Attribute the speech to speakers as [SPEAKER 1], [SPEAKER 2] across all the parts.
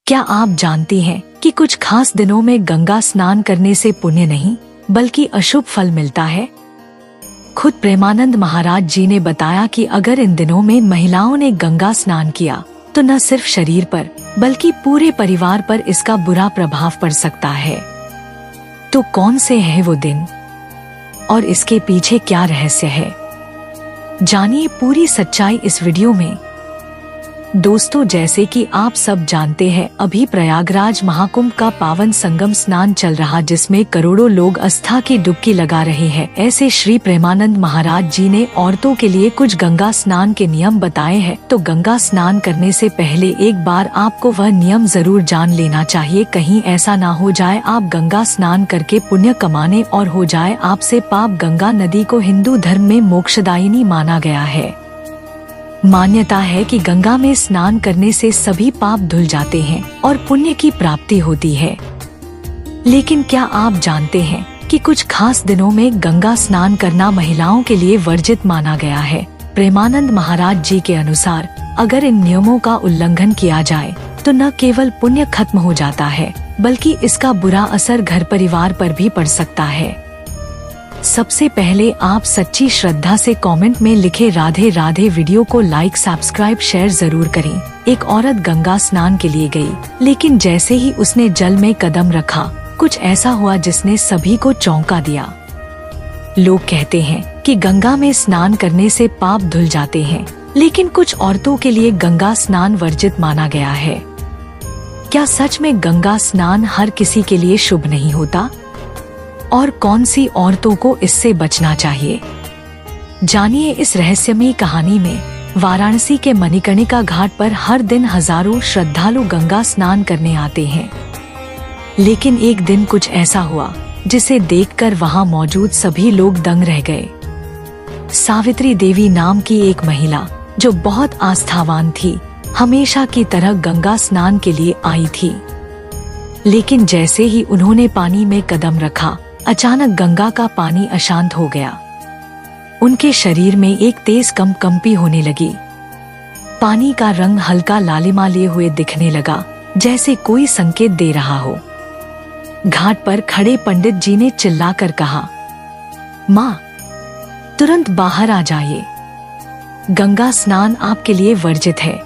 [SPEAKER 1] क्या आप जानती हैं कि कुछ खास दिनों में गंगा स्नान करने से पुण्य नहीं बल्कि अशुभ फल मिलता है? खुद प्रेमानंद महाराज जी ने बताया कि अगर इन दिनों में महिलाओं ने गंगा स्नान किया तो न सिर्फ शरीर पर बल्कि पूरे परिवार पर इसका बुरा प्रभाव पड़ सकता है। तो कौन से है वो दिन और इसके पीछे क्या रहस्य है, जानिए पूरी सच्चाई इस वीडियो में। दोस्तों, जैसे कि आप सब जानते हैं, अभी प्रयागराज महाकुंभ का पावन संगम स्नान चल रहा, जिसमें करोड़ों लोग आस्था की डुबकी लगा रहे हैं। ऐसे श्री प्रेमानंद महाराज जी ने औरतों के लिए कुछ गंगा स्नान के नियम बताए हैं। तो गंगा स्नान करने से पहले एक बार आपको वह नियम जरूर जान लेना चाहिए। कहीं ऐसा ना हो जाए आप गंगा स्नान करके पुण्य कमाने और हो जाए आपसे पाप। गंगा नदी को हिंदू धर्म में मोक्षदायिनी माना गया है। मान्यता है कि गंगा में स्नान करने से सभी पाप धुल जाते हैं और पुण्य की प्राप्ति होती है। लेकिन क्या आप जानते हैं कि कुछ खास दिनों में गंगा स्नान करना महिलाओं के लिए वर्जित माना गया है? प्रेमानंद महाराज जी के अनुसार अगर इन नियमों का उल्लंघन किया जाए तो न केवल पुण्य खत्म हो जाता है बल्कि इसका बुरा असर घर परिवार पर भी पड़ सकता है। सबसे पहले आप सच्ची श्रद्धा से कमेंट में लिखे राधे राधे। वीडियो को लाइक, सब्सक्राइब, शेयर जरूर करें। एक औरत गंगा स्नान के लिए गई, लेकिन जैसे ही उसने जल में कदम रखा कुछ ऐसा हुआ जिसने सभी को चौंका दिया। लोग कहते हैं कि गंगा में स्नान करने से पाप धुल जाते हैं, लेकिन कुछ औरतों के लिए गंगा स्नान वर्जित माना गया है। क्या सच में गंगा स्नान हर किसी के लिए शुभ नहीं होता? और कौन सी औरतों को इससे बचना चाहिए, जानिए इस रहस्यमयी कहानी में। वाराणसी के मणिकर्णिका घाट पर हर दिन हजारों श्रद्धालु गंगा स्नान करने आते हैं, लेकिन एक दिन कुछ ऐसा हुआ जिसे देखकर वहां मौजूद सभी लोग दंग रह गए। सावित्री देवी नाम की एक महिला जो बहुत आस्थावान थी, हमेशा की तरह गंगा स्नान के लिए आई थी, लेकिन जैसे ही उन्होंने पानी में कदम रखा अचानक गंगा का पानी अशांत हो गया। उनके शरीर में एक तेज कंपी होने लगी। पानी का रंग हल्का लालिमा लिए हुए दिखने लगा, जैसे कोई संकेत दे रहा हो। घाट पर खड़े पंडित जी ने चिल्लाकर कहा, माँ, तुरंत बाहर आ जाइए, गंगा स्नान आपके लिए वर्जित है।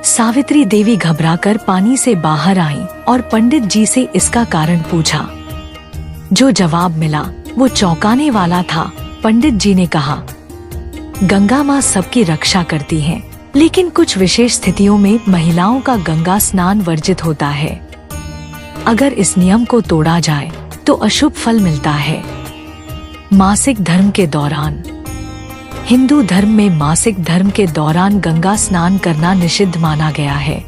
[SPEAKER 1] सावित्री देवी घबराकर पानी से बाहर आईं और पंडित जी से इसका कारण पूछा। जो जवाब मिला वो चौंकाने वाला था। पंडित जी ने कहा, गंगा माँ सबकी रक्षा करती हैं, लेकिन कुछ विशेष स्थितियों में महिलाओं का गंगा स्नान वर्जित होता है। अगर इस नियम को तोड़ा जाए तो अशुभ फल मिलता है। मासिक धर्म के दौरान, हिंदू धर्म में मासिक धर्म के दौरान गंगा स्नान करना निषिद्ध माना गया है।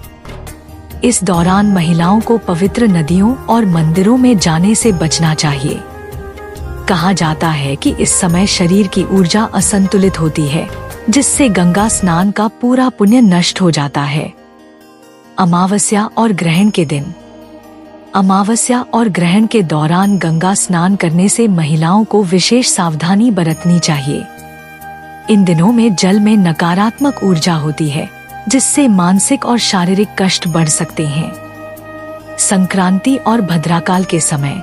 [SPEAKER 1] इस दौरान महिलाओं को पवित्र नदियों और मंदिरों में जाने से बचना चाहिए। कहा जाता है कि इस समय शरीर की ऊर्जा असंतुलित होती है, जिससे गंगा स्नान का पूरा पुण्य नष्ट हो जाता है। अमावस्या और ग्रहण के दिन, अमावस्या और ग्रहण के दौरान गंगा स्नान करने से महिलाओं को विशेष सावधानी बरतनी चाहिए। इन दिनों में जल में नकारात्मक ऊर्जा होती है, जिससे मानसिक और शारीरिक कष्ट बढ़ सकते हैं। संक्रांति और भद्राकाल के समय,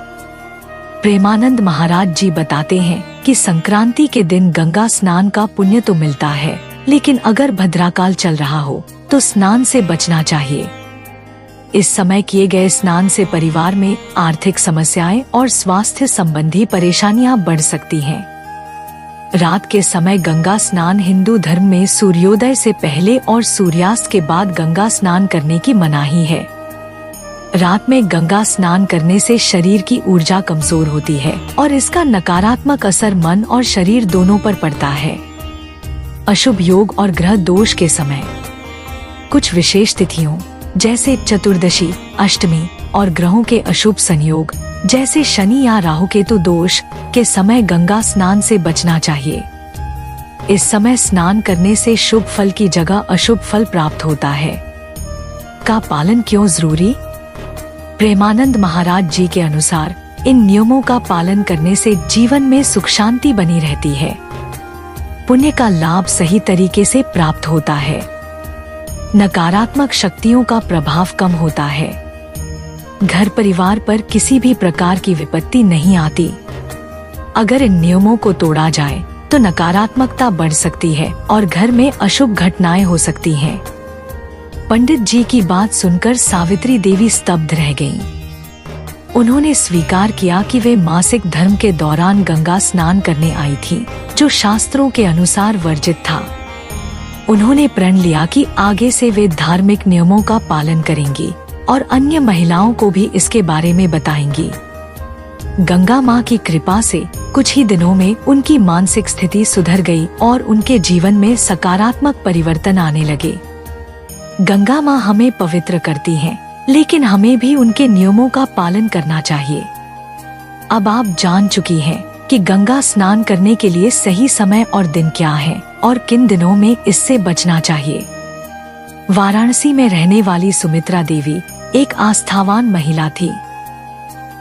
[SPEAKER 1] प्रेमानंद महाराज जी बताते हैं कि संक्रांति के दिन गंगा स्नान का पुण्य तो मिलता है, लेकिन अगर भद्राकाल चल रहा हो तो स्नान से बचना चाहिए। इस समय किए गए स्नान से परिवार में आर्थिक समस्याएं और स्वास्थ्य संबंधी परेशानियां बढ़ सकती हैं। रात के समय गंगा स्नान हिंदू धर्म में सूर्योदय से पहले और सूर्यास्त के बाद गंगा स्नान करने की मनाही है। रात में गंगा स्नान करने से शरीर की ऊर्जा कमजोर होती है और इसका नकारात्मक असर मन और शरीर दोनों पर पड़ता है। अशुभ योग और ग्रह दोष के समय, कुछ विशेष तिथियों जैसे चतुर्दशी, अष्टमी और ग्रहों के अशुभ संयोग जैसे शनि या राहु केतु दोष के समय गंगा स्नान से बचना चाहिए। इस समय स्नान करने से शुभ फल की जगह अशुभ फल प्राप्त होता है। का पालन क्यों जरूरी? प्रेमानंद महाराज जी के अनुसार इन नियमों का पालन करने से जीवन में सुख शांति बनी रहती है। पुण्य का लाभ सही तरीके से प्राप्त होता है। नकारात्मक शक्तियों का प्रभाव कम होता है। घर परिवार पर किसी भी प्रकार की विपत्ति नहीं आती। अगर इन नियमों को तोड़ा जाए तो नकारात्मकता बढ़ सकती है और घर में अशुभ घटनाएं हो सकती हैं। पंडित जी की बात सुनकर सावित्री देवी स्तब्ध रह गईं। उन्होंने स्वीकार किया कि वे मासिक धर्म के दौरान गंगा स्नान करने आई थी, जो शास्त्रों के अनुसार वर्जित था। उन्होंने प्रण लिया कि आगे से वे धार्मिक नियमों का पालन करेंगी और अन्य महिलाओं को भी इसके बारे में बताएंगी। गंगा माँ की कृपा से कुछ ही दिनों में उनकी मानसिक स्थिति सुधर गई और उनके जीवन में सकारात्मक परिवर्तन आने लगे। गंगा माँ हमें पवित्र करती हैं, लेकिन हमें भी उनके नियमों का पालन करना चाहिए। अब आप जान चुकी हैं कि गंगा स्नान करने के लिए सही समय और दिन क्या है और किन दिनों में इससे बचना चाहिए। वाराणसी में रहने वाली सुमित्रा देवी एक आस्थावान महिला थी।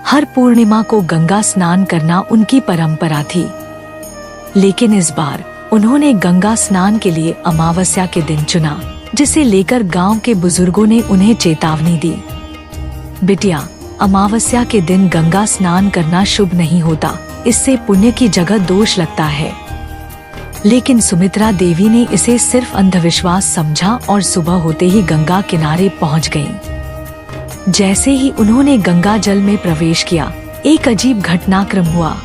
[SPEAKER 1] हर पूर्णिमा को गंगा स्नान करना उनकी परंपरा थी, लेकिन इस बार उन्होंने गंगा स्नान के लिए अमावस्या के दिन चुना, जिसे लेकर गांव के बुजुर्गों ने उन्हें चेतावनी दी। बिटिया, अमावस्या के दिन गंगा स्नान करना शुभ नहीं होता, इससे पुण्य की जगह दोष लगता है। लेकिन सुमित्रा देवी ने इसे सिर्फ अंधविश्वास समझा और सुबह होते ही गंगा किनारे पहुंच गईं। जैसे ही उन्होंने गंगा जल में प्रवेश किया, एक अजीब घटनाक्रम हुआ।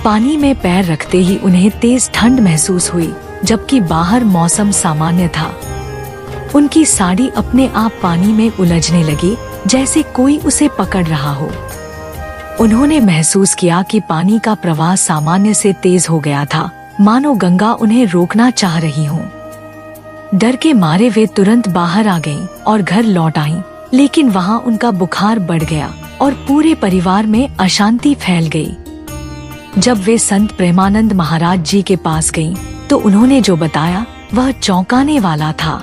[SPEAKER 1] पानी में पैर रखते ही उन्हें तेज ठंड महसूस हुई, जबकि बाहर मौसम सामान्य था। उनकी साड़ी अपने आप पानी में उलझने लगी, जैसे कोई उसे पकड़ रहा हो। उन्होंने महसूस किया कि पानी का प्रवाह सामान्य से तेज हो गया था, मानो गंगा उन्हें रोकना चाह रही हो। डर के मारे वे तुरंत बाहर आ गईं और घर लौट आईं, लेकिन वहां उनका बुखार बढ़ गया और पूरे परिवार में अशांति फैल गई। जब वे संत प्रेमानंद महाराज जी के पास गईं, तो उन्होंने जो बताया वह चौंकाने वाला था।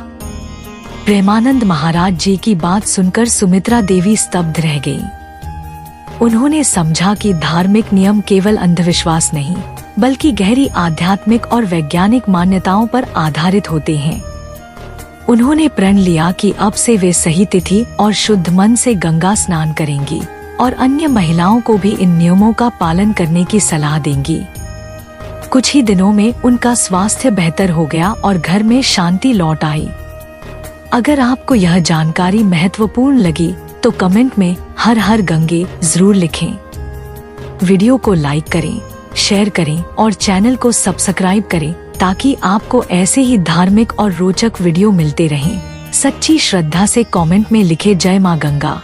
[SPEAKER 1] प्रेमानंद महाराज जी की बात सुनकर सुमित्रा देवी स्तब्ध रह गई। उन्होंने समझा कि धार्मिक नियम केवल अंधविश्वास नहीं, बल्कि गहरी आध्यात्मिक और वैज्ञानिक मान्यताओं पर आधारित होते हैं। उन्होंने प्रण लिया कि अब से वे सही तिथि और शुद्ध मन से गंगा स्नान करेंगी और अन्य महिलाओं को भी इन नियमों का पालन करने की सलाह देंगी। कुछ ही दिनों में उनका स्वास्थ्य बेहतर हो गया और घर में शांति लौट आई। अगर आपको यह जानकारी महत्वपूर्ण लगी तो कमेंट में हर हर गंगे जरूर लिखें। वीडियो को लाइक करें, शेयर करें और चैनल को सब्सक्राइब करें, ताकि आपको ऐसे ही धार्मिक और रोचक वीडियो मिलते रहें। सच्ची श्रद्धा से कमेंट में लिखे जय मां गंगा।